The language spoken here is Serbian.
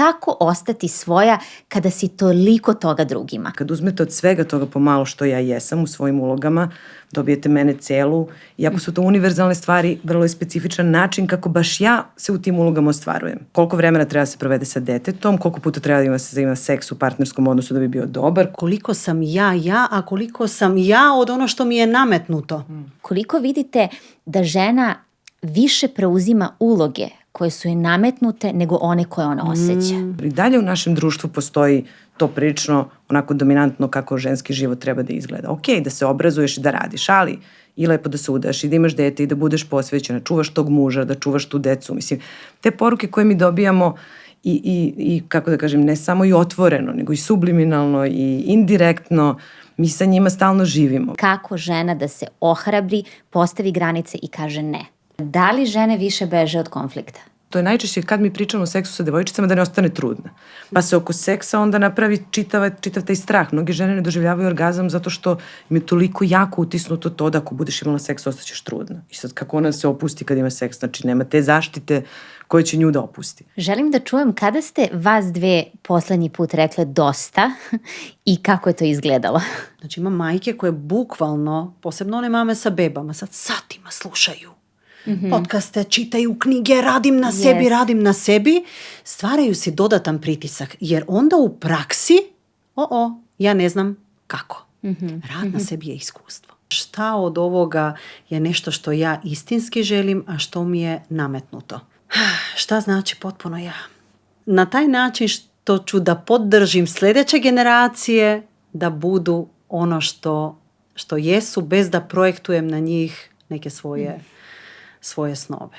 Kako ostati svoja kada si toliko toga drugima? Kad uzmete od svega toga pomalo što ja jesam u svojim ulogama, dobijete mene celu. Iako su to univerzalne stvari, vrlo je specifičan način kako baš ja se u tim ulogama ostvarujem. Koliko vremena treba se provede sa detetom, koliko puta treba da ima seks u partnerskom odnosu da bi bio dobar. Koliko sam ja, a koliko sam ja od ono što mi je nametnuto. Koliko vidite da žena više preuzima uloge koje su joj nametnute nego one koje ona osjeća? I dalje u našem društvu postoji to prilično onako dominantno kako ženski život treba da izgleda. Ok, da se obrazuješ i da radiš, ali i lepo da se udaš i da imaš dete i da budeš posvećena, čuvaš tog muža, da čuvaš tu decu. Mislim, te poruke koje mi dobijamo i kako da kažem, ne samo i otvoreno, nego i subliminalno i indirektno, mi sa njima stalno živimo. Kako žena da se ohrabri, postavi granice i kaže ne? Da li žene više beže od konflikta? To je najčešće kad mi pričamo o seksu sa devojčicama da ne ostane trudna. Pa se oko seksa onda napravi čitav taj strah. Mnoge žene ne doživljavaju orgazam zato što im je toliko jako utisnuto to da ako budeš imala seks ostaćeš trudna. I sad kako ona se opusti kad ima seks, znači nema te zaštite koje će nju da opusti. Želim da čujem kada ste vas dve poslednji put rekle dosta i kako je to izgledalo. Znači ima majke koje bukvalno, posebno one mame sa bebama, sad satima slušaju podcaste, čitaju knjige, radim na sebi, stvaraju si dodatan pritisak, jer onda u praksi, ja ne znam kako. Rad na sebi je iskustvo. Šta od ovoga je nešto što ja istinski želim, a što mi je nametnuto? Šta znači potpuno ja? Na taj način što ću da podržim sljedeće generacije da budu ono što jesu, bez da projektujem na njih neke svoje snove.